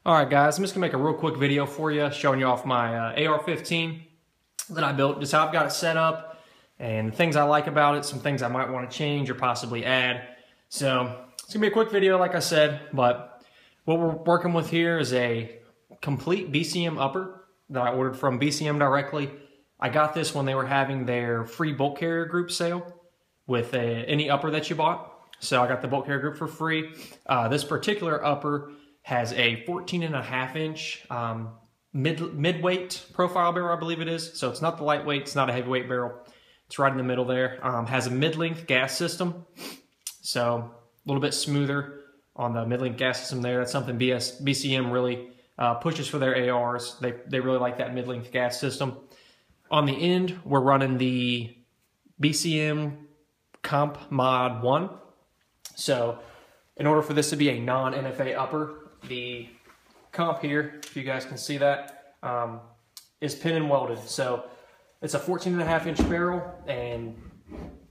Alright guys, I'm just going to make a real quick video for you showing you off my AR-15 that I built, just how I've got it set up and the things I like about it, some things I might want to change or possibly add. So it's going to be a quick video like I said, but what we're working with here is a complete BCM upper that I ordered from BCM directly. I got this when they were having their free bolt carrier group sale with any upper that you bought. So I got the bolt carrier group for free. This particular upper has a 14.5 inch mid-weight profile barrel, I believe it is. So it's not the lightweight, it's not a heavyweight barrel. It's right in the middle there. Has a mid-length gas system. So a little bit smoother on the mid-length gas system there. That's something BCM really pushes for their ARs. They really like that mid-length gas system. On the end, we're running the BCM Comp Mod 1. So in order for this to be a non-NFA upper, the comp here, if you guys can see that, is pin and welded. So it's a 14.5 inch barrel, and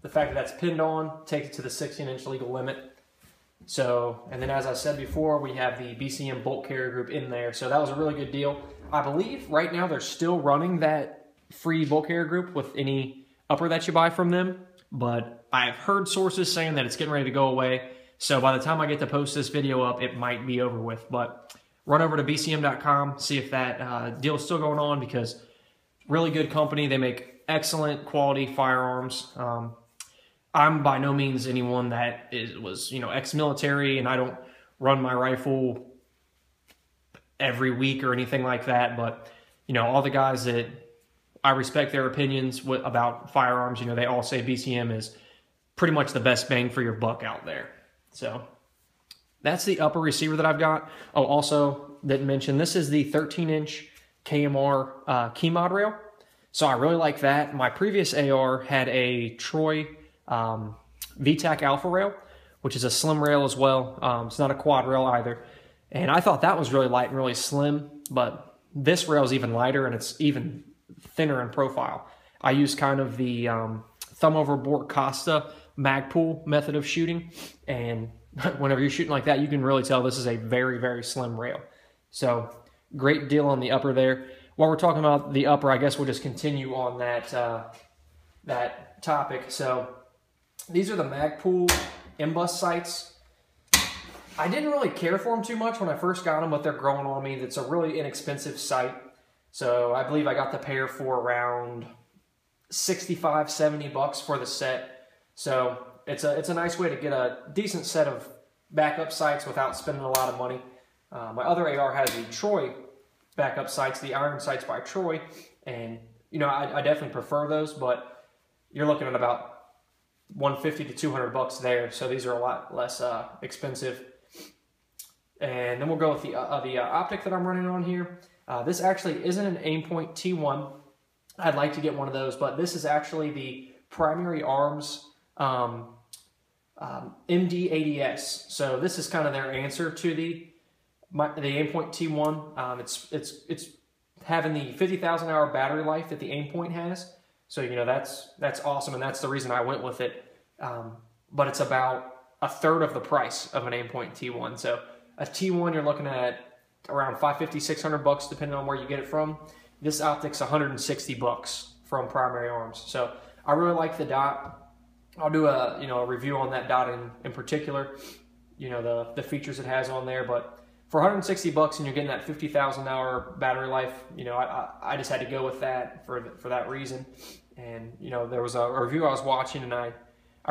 the fact that that's pinned on takes it to the 16-inch legal limit. So, and then as I said before, we have the BCM bolt carrier group in there. So that was a really good deal. I believe right now they're still running that free bolt carrier group with any upper that you buy from them, but I've heard sources saying that it's getting ready to go away. So by the time I get to post this video up, it might be over with. But run over to bcm.com, see if that deal is still going on, because really good company. They make excellent quality firearms. I'm by no means anyone that was ex-military, and I don't run my rifle every week or anything like that. But all the guys that I respect their opinions about firearms, they all say BCM is pretty much the best bang for your buck out there. So that's the upper receiver that I've got. Oh, also didn't mention, this is the 13-inch KMR key mod rail. So I really like that. My previous AR had a Troy VTAC Alpha rail, which is a slim rail as well. It's not a quad rail either. And I thought that was really light and really slim, but this rail is even lighter and it's even thinner in profile. I use kind of the thumb over bore Costa Magpul method of shooting, and whenever you're shooting like that, you can really tell this is a very, very slim rail. So great deal on the upper there. While we're talking about the upper, I guess we'll just continue on that that topic. So these are the Magpul MBUS sights. I didn't really care for them too much when I first got them, but they're growing on me. It's a really inexpensive sight. So I believe I got the pair for around 65, 70 bucks for the set. So it's a nice way to get a decent set of backup sights without spending a lot of money. My other AR has the Troy backup sights, the iron sights by Troy, and I definitely prefer those, but you're looking at about 150 to 200 bucks there. So these are a lot less expensive. And then we'll go with the optic that I'm running on here. This actually isn't an Aimpoint T1. I'd like to get one of those, but this is actually the Primary Arms MD-80S. So this is kind of their answer to the Aimpoint T1. It's having the 50,000 hour battery life that the Aimpoint has. So that's awesome, and that's the reason I went with it. But it's about a third of the price of an Aimpoint T1. So a T1 you're looking at around 550, 600 bucks depending on where you get it from. This optic's 160 bucks from Primary Arms. So I really like the dot. I'll do a review on that dot in particular, the features it has on there. But for 160 bucks and you're getting that 50,000 hour battery life, I just had to go with that for that reason. And there was a review I was watching, and I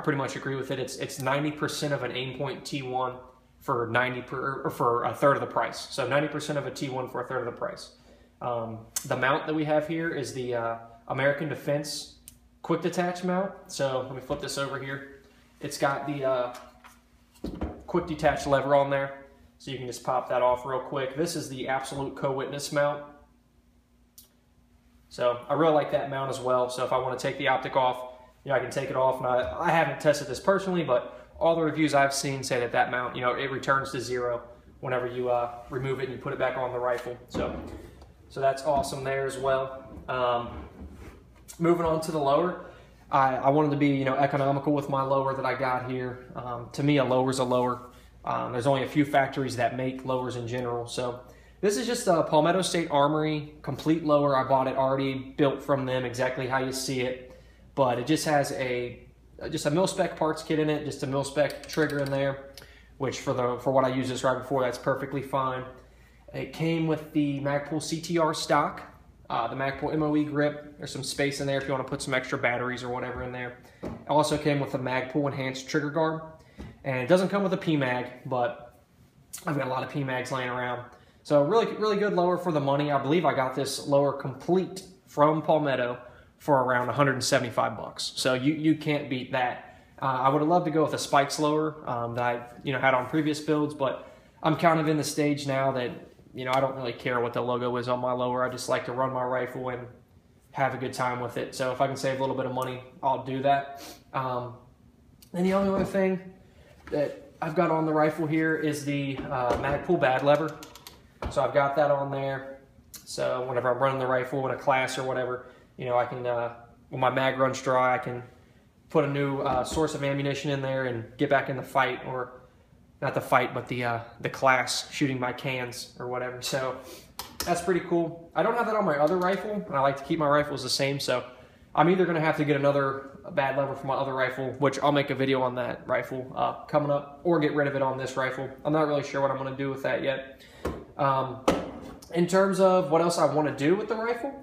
pretty much agree with it. It's 90% of an Aimpoint T1 for for a third of the price. So 90% of a T1 for a third of the price. The mount that we have here is the American Defense quick detach mount. So let me flip this over here. It's got the quick detach lever on there, so you can just pop that off real quick. This is the Absolute Co-Witness mount. So I really like that mount as well. So if I want to take the optic off, I can take it off. And I haven't tested this personally, but all the reviews I've seen say that mount, it returns to zero whenever you remove it and you put it back on the rifle. So that's awesome there as well. Moving on to the lower, I wanted to be economical with my lower that I got here. To me, a lower is a lower. There's only a few factories that make lowers in general, so This is just a Palmetto State Armory complete lower. I bought it already built from them, exactly how you see it. But it just has just a mil-spec parts kit in it, just a mil-spec trigger in there, which for what I used this rifle for, that's perfectly fine. It came with the Magpul CTR stock, the Magpul MOE grip. There's some space in there if you want to put some extra batteries or whatever in there. It also came with the Magpul enhanced trigger guard. And it doesn't come with a PMag, but I've got a lot of PMags laying around. So really good lower for the money. I believe I got this lower complete from Palmetto for around 175 bucks. So you can't beat that. I would have loved to go with a spikes lower that I've had on previous builds, but I'm kind of in the stage now that I don't really care what the logo is on my lower. I just like to run my rifle and have a good time with it. So if I can save a little bit of money, I'll do that. And the only other thing that I've got on the rifle here is the Magpul bad lever. So I've got that on there. So whenever I'm running the rifle in a class or whatever, I can, when my mag runs dry, I can put a new source of ammunition in there and get back in the fight, or not the fight, but the class, shooting my cans or whatever. So that's pretty cool. I don't have that on my other rifle, and I like to keep my rifles the same. So I'm either going to have to get another bad lever for my other rifle, which I'll make a video on that rifle coming up, or get rid of it on this rifle. I'm not really sure what I'm going to do with that yet. In terms of what else I want to do with the rifle,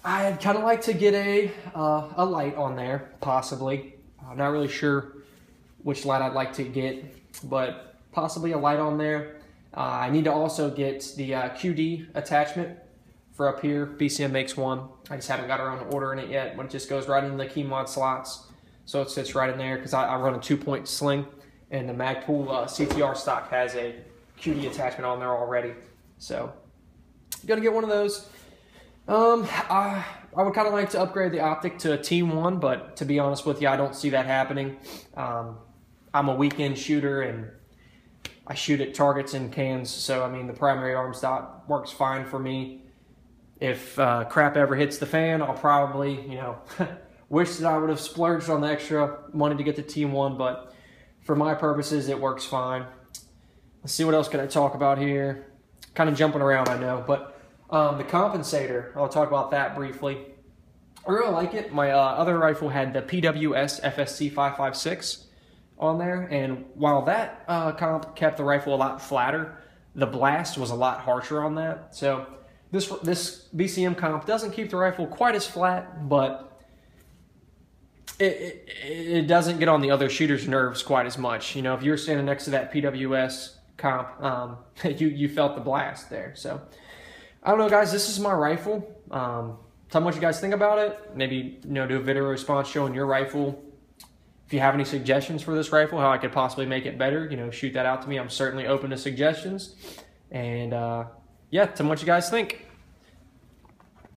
I'd kind of like to get a light on there, possibly. I'm not really sure which light I'd like to get, but possibly a light on there. I need to also get the QD attachment for up here. BCM makes one. I just haven't got around to ordering it yet, but it just goes right into the key mod slots. So it sits right in there because I run a 2-point sling, and the Magpul CTR stock has a QD attachment on there already. So I'm gonna get one of those. I would kind of like to upgrade the optic to a T1, but to be honest with you, I don't see that happening. I'm a weekend shooter, and I shoot at targets and cans, so I mean the primary arm stock works fine for me. If crap ever hits the fan, I'll probably, wish that I would have splurged on the extra money to get the T1, but for my purposes, it works fine. Let's see, what else can I talk about here? Kind of jumping around, I know, but the compensator, I'll talk about that briefly. I really like it. My other rifle had the PWS FSC 556 on there, and while that comp kept the rifle a lot flatter, the blast was a lot harsher on that. So this BCM comp doesn't keep the rifle quite as flat, but it doesn't get on the other shooter's nerves quite as much. If you're standing next to that PWS comp, you felt the blast there. So I don't know, guys, this is my rifle. Tell me what you guys think about it. Maybe do a video response showing your rifle. If you have any suggestions for this rifle, how I could possibly make it better, shoot that out to me. I'm certainly open to suggestions. And yeah, tell me what you guys think.